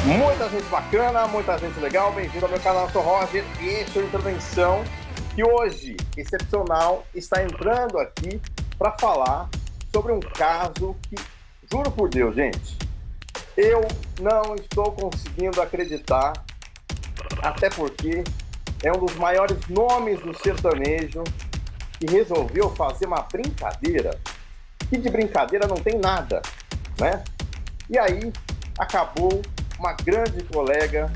Muita gente bacana, muita gente legal, bem-vindo ao meu canal, eu sou Roger e este é a intervenção que hoje, excepcional, está entrando aqui para falar sobre um caso que, juro por Deus, gente, eu não estou conseguindo acreditar, até porque é um dos maiores nomes do sertanejo que resolveu fazer uma brincadeira, que de brincadeira não tem nada, né? E aí acabou uma grande colega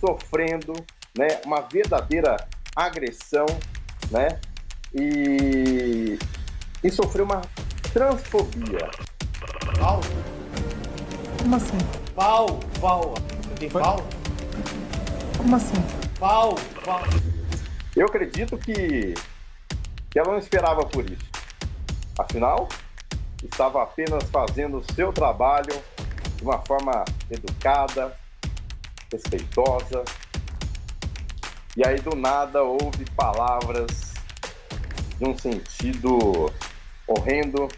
sofrendo, né, uma verdadeira agressão, né, e sofreu uma transfobia. Pau? Como assim? Pau. Tem pau? Como assim? Pau. Eu acredito que ela não esperava por isso. Afinal, estava apenas fazendo o seu trabalho de uma forma educada, respeitosa. E aí, do nada, houve palavras de um sentido horrendo.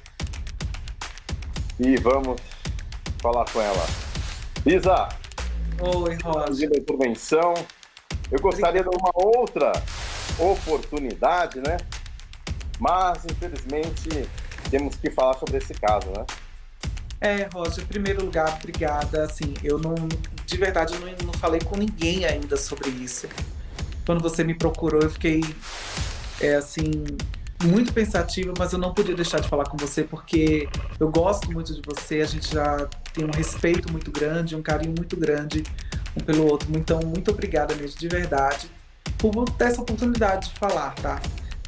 E vamos falar com ela. Isa, Oi, Roger. da intervenção. Eu gostaria de uma outra oportunidade, né? Mas, infelizmente, temos que falar sobre esse caso, né? Roger, em primeiro lugar, obrigada. Assim, eu não, de verdade, eu não falei com ninguém ainda sobre isso. Quando você me procurou, eu fiquei, assim, muito pensativa, mas eu não podia deixar de falar com você porque eu gosto muito de você, a gente já tem um respeito muito grande, um carinho muito grande um pelo outro. Então, muito obrigada mesmo, de verdade, por ter essa oportunidade de falar, tá?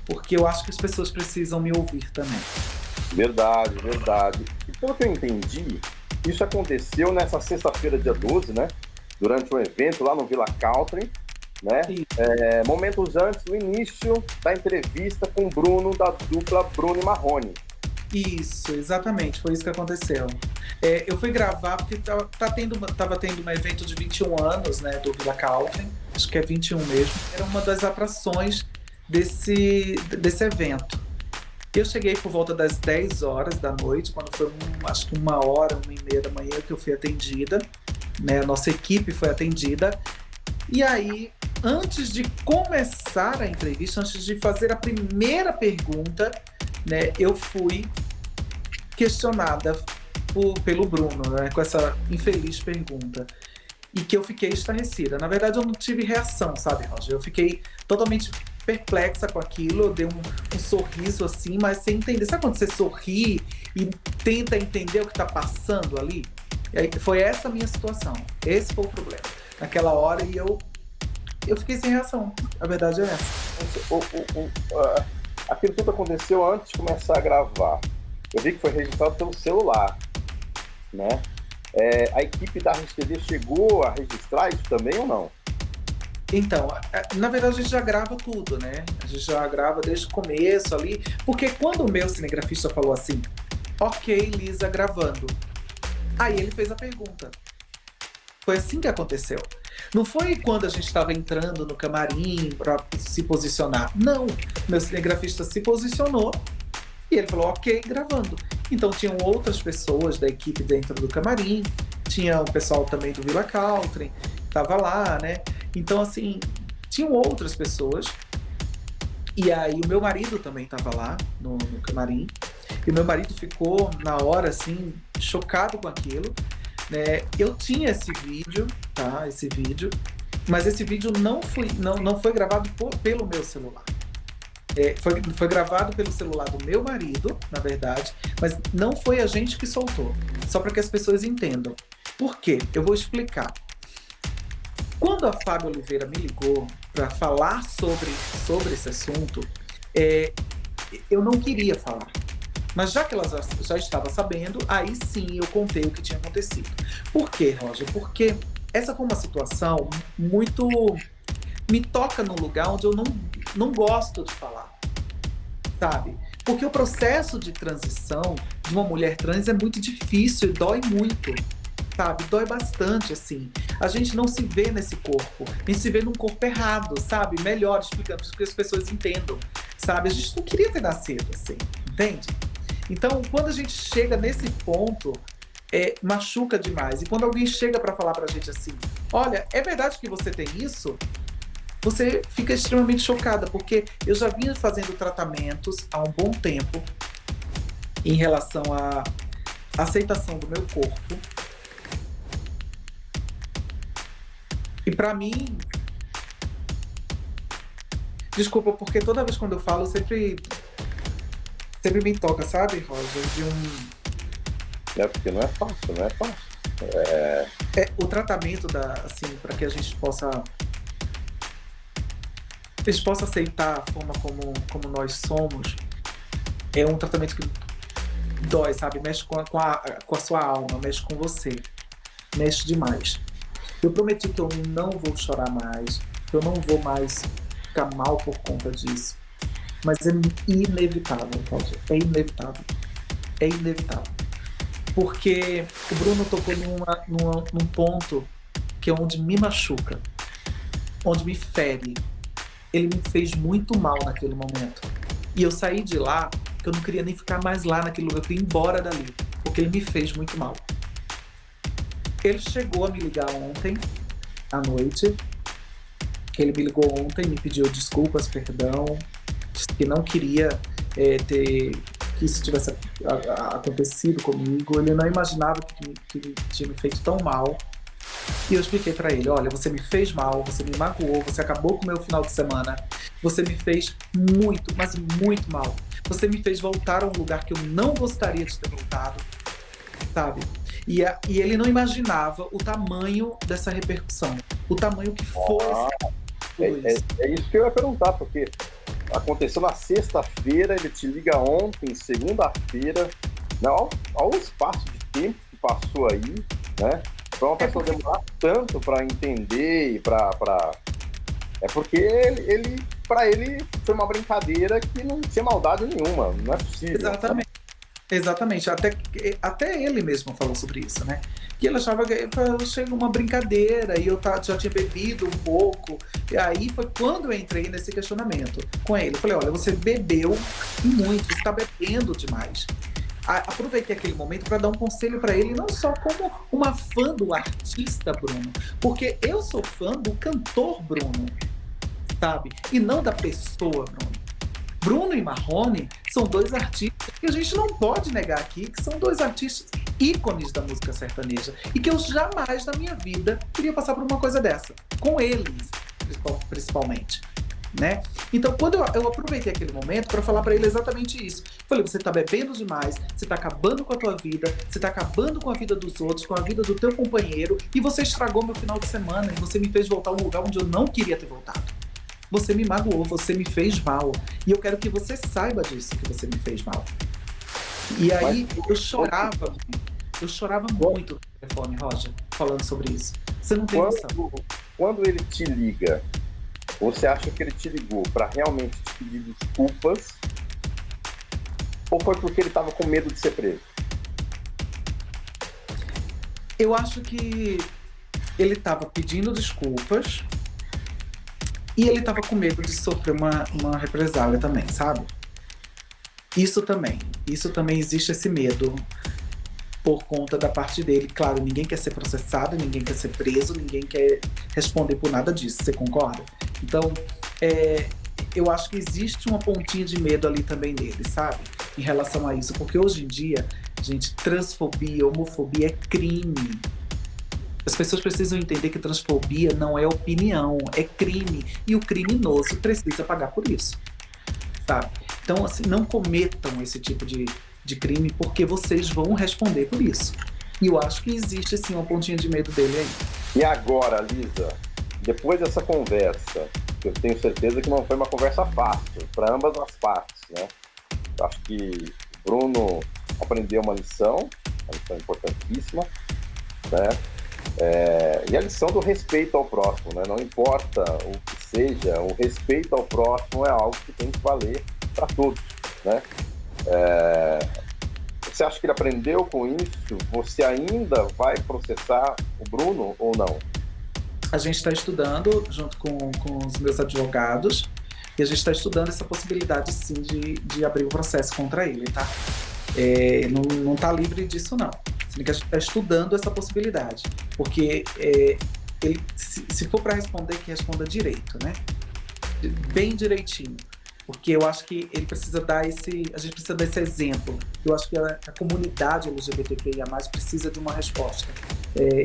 Porque eu acho que as pessoas precisam me ouvir também. Verdade. E pelo que eu entendi, isso aconteceu nessa sexta-feira, dia 12, né? Durante um evento lá no Villa Country, né? Momentos antes do início da entrevista com o Bruno, da dupla Bruno e Marrone. Isso, exatamente, foi isso que aconteceu. Eu fui gravar porque tava tendo um evento de 21 anos, né, do Villa Country, acho que é 21 mesmo. Era uma das atrações desse evento. Eu cheguei por volta das 10 horas da noite, quando foi acho que 1h, 1h30 da manhã que eu fui atendida, né? A nossa equipe foi atendida. E aí, antes de começar a entrevista, antes de fazer a primeira pergunta, né, eu fui questionada pelo Bruno, né, com essa infeliz pergunta. E que eu fiquei estarrecida. Na verdade, eu não tive reação, sabe, Roger? Eu fiquei totalmente perplexa com aquilo, eu dei um sorriso assim, mas sem entender. Sabe quando você sorri e tenta entender o que tá passando ali? E aí, foi essa a minha situação. Esse foi o problema. Naquela hora, e eu fiquei sem reação. A verdade é essa. Aquilo tudo aconteceu antes de começar a gravar. Eu vi que foi registrado pelo celular, né? A equipe da RedeTV chegou a registrar isso também ou não? Então, na verdade a gente já grava tudo, né? A gente já grava desde o começo ali, porque quando o meu cinegrafista falou assim, ok, Lisa, gravando, aí ele fez a pergunta. Foi assim que aconteceu. Não foi quando a gente estava entrando no camarim para se posicionar. Não, meu cinegrafista se posicionou e ele falou, ok, gravando. Então tinham outras pessoas da equipe dentro do camarim, tinha o pessoal também do Villa Country, tava lá, né? Então, assim, tinham outras pessoas. E aí o meu marido também tava lá no camarim. E o meu marido ficou, na hora, assim, chocado com aquilo, né? Eu tinha esse vídeo, tá? Esse vídeo. Mas esse vídeo não foi gravado pelo meu celular. Foi gravado pelo celular do meu marido, na verdade, mas não foi a gente que soltou. Só para que as pessoas entendam. Por quê? Eu vou explicar. Quando a Fábio Oliveira me ligou para falar sobre esse assunto, eu não queria falar. Mas já que ela já estava sabendo, aí sim eu contei o que tinha acontecido. Por quê, Roger? Porque essa foi uma situação muito... me toca num lugar onde eu não gosto de falar, sabe? Porque o processo de transição de uma mulher trans é muito difícil e dói muito, sabe? Dói bastante, assim. A gente não se vê nesse corpo, a gente se vê num corpo errado, sabe? Melhor explicando, para que as pessoas entendam, sabe? A gente não queria ter nascido assim, entende? Então, quando a gente chega nesse ponto, machuca demais. E quando alguém chega para falar pra gente assim, olha, é verdade que você tem isso? Você fica extremamente chocada, porque eu já vinha fazendo tratamentos há um bom tempo em relação à aceitação do meu corpo. E pra mim, desculpa, porque toda vez quando eu falo, sempre me toca, sabe, Roger, Porque não é fácil, não é fácil. o tratamento assim, para que a gente possa aceitar a forma como nós somos, é um tratamento que dói, sabe? Mexe com a sua alma, mexe com você, mexe demais. Eu prometi que eu não vou chorar mais, que eu não vou mais ficar mal por conta disso, mas é inevitável, Roger, é inevitável, porque o Bruno tocou num ponto que é onde me machuca, onde me fere. Ele me fez muito mal naquele momento. E eu saí de lá, que eu não queria nem ficar mais lá naquele lugar, eu queria ir embora dali, porque ele me fez muito mal. Ele chegou a me ligar ontem, à noite. Ele me ligou ontem, me pediu desculpas, perdão, disse que não queria que isso tivesse acontecido comigo. Ele não imaginava que tinha me feito tão mal. E eu expliquei pra ele, olha, você me fez mal, você me magoou, você acabou com o meu final de semana, você me fez muito, mas muito mal. Você me fez voltar a um lugar que eu não gostaria de ter voltado, sabe? E ele não imaginava o tamanho dessa repercussão, o tamanho que foi. É isso que eu ia perguntar, porque aconteceu na sexta-feira, ele te liga ontem, segunda-feira, ao espaço de tempo que passou aí, né? Para uma pessoa demorar tanto para entender e é porque para ele foi uma brincadeira que não tinha maldade nenhuma, não é possível. Exatamente. Até ele mesmo falou sobre isso, né? Que ele achava que chega uma brincadeira e eu já tinha bebido um pouco. E aí foi quando eu entrei nesse questionamento com ele. Eu falei, olha, você bebeu muito, você está bebendo demais. Aproveitei aquele momento para dar um conselho para ele, não só como uma fã do artista Bruno, porque eu sou fã do cantor Bruno, sabe? E não da pessoa Bruno. Bruno e Marrone são dois artistas que a gente não pode negar aqui, que são dois artistas ícones da música sertaneja e que eu jamais na minha vida queria passar por uma coisa dessa, com eles, principalmente. Né? Então, quando eu aproveitei aquele momento para falar para ele exatamente isso, falei, você tá bebendo demais, você tá acabando com a tua vida, você tá acabando com a vida dos outros, com a vida do teu companheiro, e você estragou meu final de semana, e você me fez voltar a um lugar onde eu não queria ter voltado. Você me magoou, você me fez mal, e eu quero que você saiba disso, que você me fez mal. E aí eu chorava muito no telefone, Roger, falando sobre isso. Você não tem noção. Quando ele te liga, você acha que ele te ligou para realmente te pedir desculpas? Ou foi porque ele estava com medo de ser preso? Eu acho que ele estava pedindo desculpas e ele estava com medo de sofrer uma represália também, sabe? Isso também existe esse medo por conta da parte dele. Claro, ninguém quer ser processado, ninguém quer ser preso, ninguém quer responder por nada disso, você concorda? Então, eu acho que existe uma pontinha de medo ali também dele, sabe? Em relação a isso, porque hoje em dia, gente, transfobia, homofobia é crime. As pessoas precisam entender que transfobia não é opinião, é crime. E o criminoso precisa pagar por isso, sabe? Então, assim, não cometam esse tipo de crime, porque vocês vão responder por isso. E eu acho que existe, sim, uma pontinha de medo dele aí. E agora, Lisa, depois dessa conversa, eu tenho certeza que não foi uma conversa fácil, para ambas as partes, né? Eu acho que o Bruno aprendeu uma lição importantíssima, né? E a lição do respeito ao próximo, né? Não importa o que seja, o respeito ao próximo é algo que tem que valer para todos, né? Você acha que ele aprendeu com isso? Você ainda vai processar o Bruno ou não? A gente está estudando junto com os meus advogados e a gente está estudando essa possibilidade sim de abrir o processo contra ele, tá? Não tá livre disso não, sendo que a gente está estudando essa possibilidade. Porque se for para responder, que responda direito, né? Bem direitinho. Porque eu acho que ele precisa dar a gente precisa dar esse exemplo. Eu acho que a comunidade LGBTQIA+, precisa de uma resposta.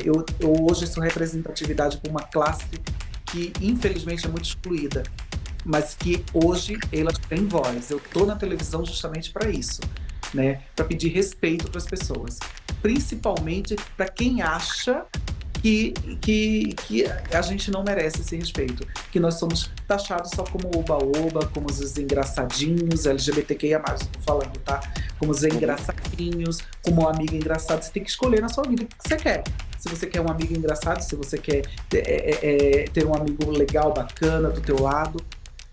Eu hoje sou representatividade para uma classe que, infelizmente, é muito excluída, mas que hoje elas têm voz. Eu estou na televisão justamente para isso, né? Para pedir respeito para as pessoas. Principalmente para quem acha que a gente não merece esse respeito, que nós somos taxados só como oba-oba, como os engraçadinhos, LGBTQIA+, estou falando, tá? Como os engraçadinhos, como um amigo engraçado. Você tem que escolher na sua vida o que você quer. Se você quer um amigo engraçado, se você quer ter um amigo legal, bacana, do teu lado,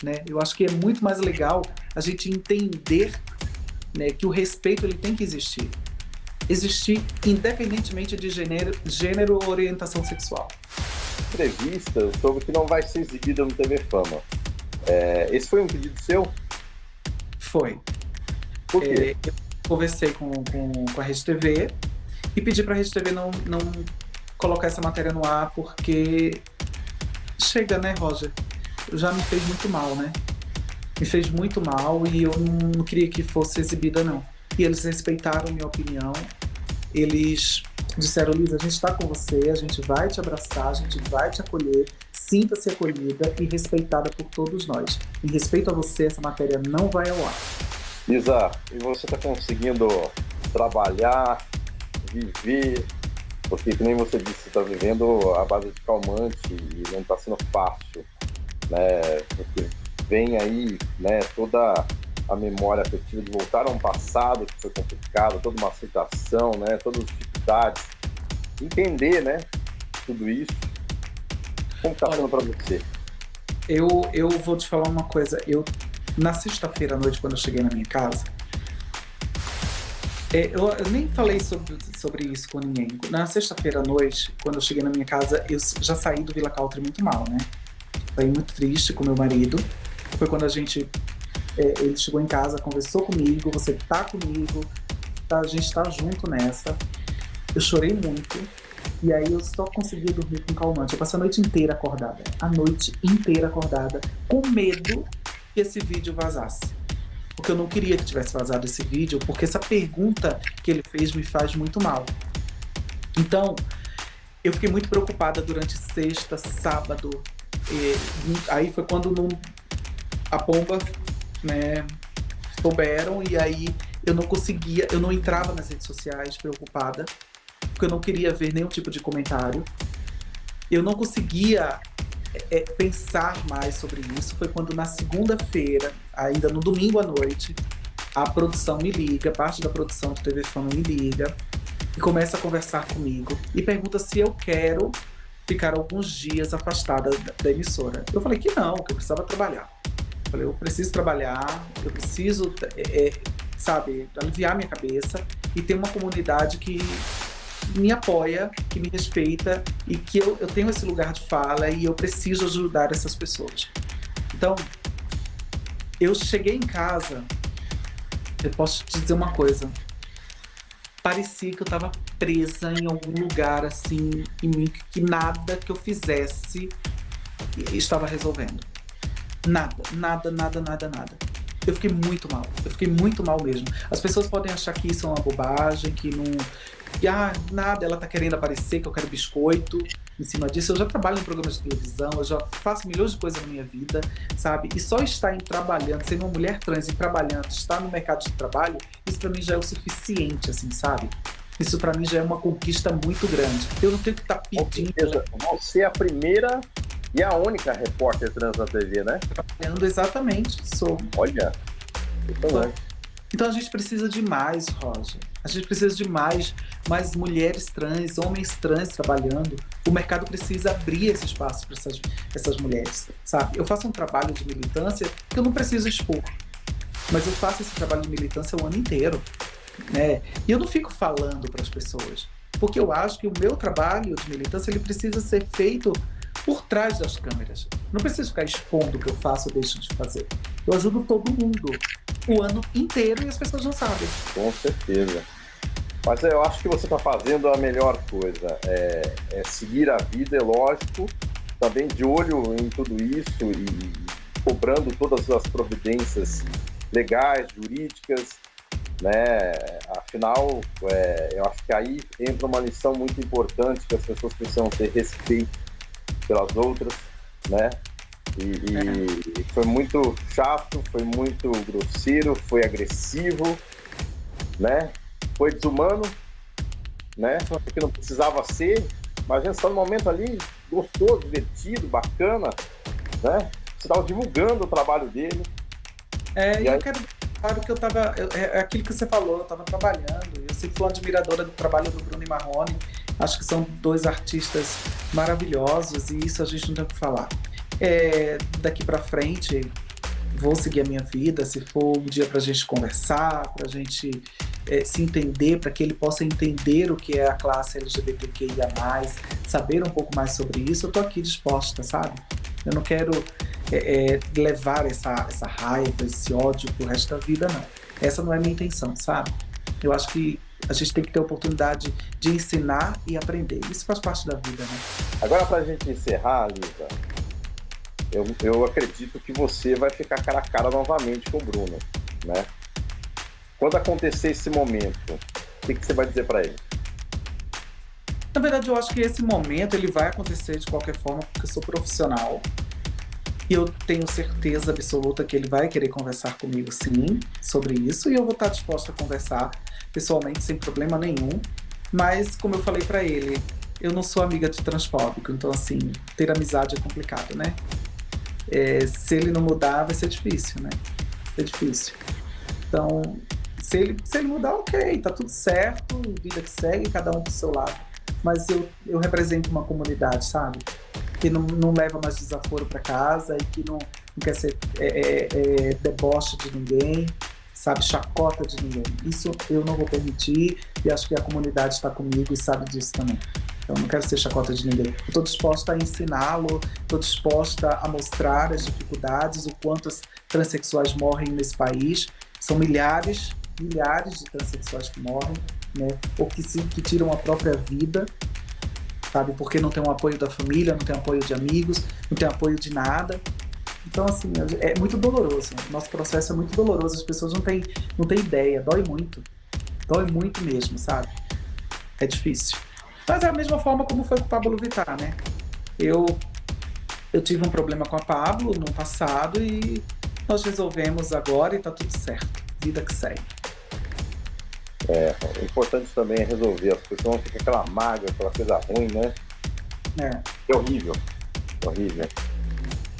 né? Eu acho que é muito mais legal a gente entender, né, que o respeito ele tem que existir independentemente de gênero ou orientação sexual. Entrevista sobre que não vai ser exibida no TV Fama. Esse foi um pedido seu? Foi. Por quê? Eu conversei com a Rede TV e pedi para a Rede TV não colocar essa matéria no ar, porque chega, né, Roger? Já me fez muito mal, né? Me fez muito mal e eu não queria que fosse exibida, não. E eles respeitaram minha opinião. Eles disseram: Lisa, a gente está com você, a gente vai te abraçar, a gente vai te acolher, sinta-se acolhida e respeitada por todos nós. Em respeito a você, essa matéria não vai ao ar. Lisa, e você está conseguindo trabalhar, viver, porque, como você disse, você está vivendo à base de calmante e não está sendo fácil, né? Porque vem aí, né, toda a memória afetiva de voltar a um passado que foi complicado, toda uma aceitação, né, todas as dificuldades, entender, né, tudo isso. Como está sendo para você? Eu vou te falar uma coisa. Na sexta-feira à noite, quando eu cheguei na minha casa, eu nem falei sobre isso com ninguém. Na sexta-feira à noite, quando eu cheguei na minha casa, eu já saí do Villa Country muito mal, né? Saí muito triste com meu marido. Foi quando ele chegou em casa, conversou comigo: você tá comigo, a gente tá junto nessa. Eu chorei muito e aí eu só consegui dormir com calmante. Eu passei a noite inteira acordada, com medo que esse vídeo vazasse. Porque eu não queria que tivesse vazado esse vídeo, porque essa pergunta que ele fez me faz muito mal. Então, eu fiquei muito preocupada durante sexta, sábado. Aí foi quando a pomba, né, souberam, e aí eu não entrava nas redes sociais preocupada, porque eu não queria ver nenhum tipo de comentário. Eu não conseguia pensar mais sobre isso. Foi quando na segunda-feira, ainda no domingo à noite, a produção me liga, parte da produção do TV Fama me liga e começa a conversar comigo e pergunta se eu quero ficar alguns dias afastada da emissora. Eu falei que não, que eu precisava trabalhar. Eu falei: eu preciso trabalhar, eu preciso, aliviar minha cabeça e ter uma comunidade que me apoia, que me respeita e que eu tenho esse lugar de fala e eu preciso ajudar essas pessoas. Então, eu cheguei em casa, eu posso te dizer uma coisa, parecia que eu estava presa em algum lugar assim, em mim, que nada que eu fizesse estava resolvendo. Nada. Eu fiquei muito mal mesmo. As pessoas podem achar que isso é uma bobagem, que não... nada, ela tá querendo aparecer, que eu quero biscoito em cima disso. Eu já trabalho em programas de televisão, eu já faço milhões de coisas na minha vida, sabe? E só estar trabalhando, sendo uma mulher trans e trabalhando, estar no mercado de trabalho, isso pra mim já é o suficiente, assim, sabe? Isso pra mim já é uma conquista muito grande. Eu não tenho que estar pedindo... Você é a primeira e a única repórter trans na TV, né? Trabalhando, exatamente, sou. Olha, então a gente precisa de mais, Roger. A gente precisa de mais mulheres trans, homens trans trabalhando. O mercado precisa abrir esse espaço para essas mulheres, sabe? Eu faço um trabalho de militância que eu não preciso expor, mas eu faço esse trabalho de militância o ano inteiro, né? E eu não fico falando para as pessoas, porque eu acho que o meu trabalho de militância ele precisa ser feito por trás das câmeras. Não preciso ficar expondo o que eu faço ou deixo de fazer. Eu ajudo todo mundo o ano inteiro e as pessoas não sabem. Com certeza. Mas eu acho que você está fazendo a melhor coisa. É seguir a vida, é lógico, também de olho em tudo isso e cobrando todas as providências legais, jurídicas, né? Afinal, eu acho que aí entra uma lição muito importante, que as pessoas precisam ter respeito pelas outras, né? E foi muito chato, foi muito grosseiro, foi agressivo, né? Foi desumano, né? Porque não precisava ser, mas a gente está num momento ali gostoso, divertido, bacana, né? Você estava divulgando o trabalho dele. E eu quero claro que eu tava. É aquilo que você falou, eu tava trabalhando. Eu sempre fui uma admiradora do trabalho do Bruno e Marrone. Acho que são dois artistas maravilhosos e isso a gente não tem o que falar. Daqui pra frente, vou seguir a minha vida. Se for um dia pra gente conversar, pra gente se entender, para que ele possa entender o que é a classe LGBTQIA+, saber um pouco mais sobre isso, eu tô aqui disposta, sabe? Eu não quero levar essa raiva, esse ódio pro resto da vida, não. Essa não é a minha intenção, sabe? Eu acho que a gente tem que ter a oportunidade de ensinar e aprender. Isso faz parte da vida, né? Agora, pra gente encerrar, Lisa, eu acredito que você vai ficar cara a cara novamente com o Bruno, né? Quando acontecer esse momento, o que você vai dizer para ele? Na verdade, eu acho que esse momento ele vai acontecer de qualquer forma, porque eu sou profissional. E eu tenho certeza absoluta que ele vai querer conversar comigo, sim, sobre isso. E eu vou estar disposta a conversar pessoalmente, sem problema nenhum. Mas, como eu falei para ele, eu não sou amiga de transfóbico. Então, assim, ter amizade é complicado, né? Se ele não mudar, vai ser difícil, né? É difícil. Então, se ele mudar, ok, tá tudo certo, vida que segue, cada um pro seu lado. Mas eu represento uma comunidade, sabe? Que não leva mais desaforo para casa e que não quer ser deboche de ninguém, sabe? Chacota de ninguém. Isso eu não vou permitir e acho que a comunidade está comigo e sabe disso também. Então, eu não quero ser chacota de ninguém. Eu estou disposta a ensiná-lo, estou disposta a mostrar as dificuldades, o quanto as transexuais morrem nesse país. São milhares de transexuais que morrem, né? Ou que tiram a própria vida, sabe? Porque não tem o apoio da família, não tem apoio de amigos, não tem apoio de nada. Então, assim, é muito doloroso. Nosso processo é muito doloroso. As pessoas não têm ideia. Dói muito. Dói muito mesmo, sabe? É difícil. Mas é a mesma forma como foi com o Pablo Vittar, né? Eu tive um problema com a Pablo no passado e nós resolvemos agora e tá tudo certo. Vida que segue. O importante também é resolver. As pessoas não ficam aquela mágoa, aquela coisa ruim, né? É horrível. Horrível.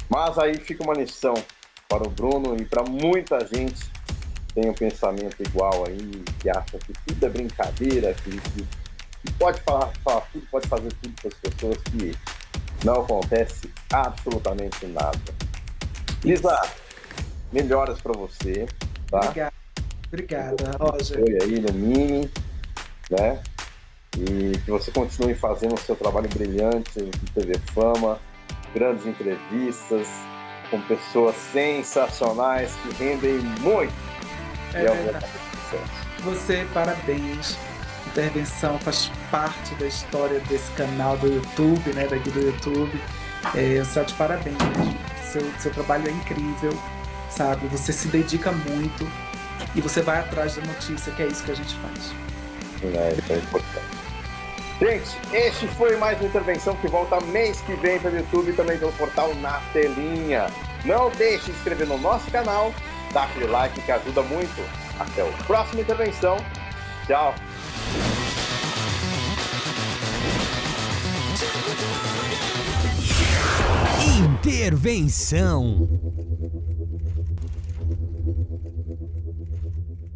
Mas aí fica uma lição para o Bruno e para muita gente que tem um pensamento igual aí, que acha que tudo é brincadeira, que pode falar tudo, pode fazer tudo para as pessoas, que não acontece absolutamente nada. Lisa, melhoras para você, tá? Obrigada, Roger. Foi aí no Mini, né? E que você continue fazendo o seu trabalho brilhante no TV Fama, grandes entrevistas com pessoas sensacionais que rendem muito. Você, parabéns. Intervenção faz parte da história desse canal do YouTube, né? Daqui do YouTube. Eu só te parabéns mesmo. Seu trabalho é incrível, sabe? Você se dedica muito e você vai atrás da notícia, que é isso que a gente faz. Isso é importante. Gente, este foi mais uma intervenção que volta mês que vem pelo YouTube e também pelo portal Na Telinha. Não deixe de se inscrever no nosso canal, dá aquele like que ajuda muito. Até a próxima intervenção. Tchau. Intervenção.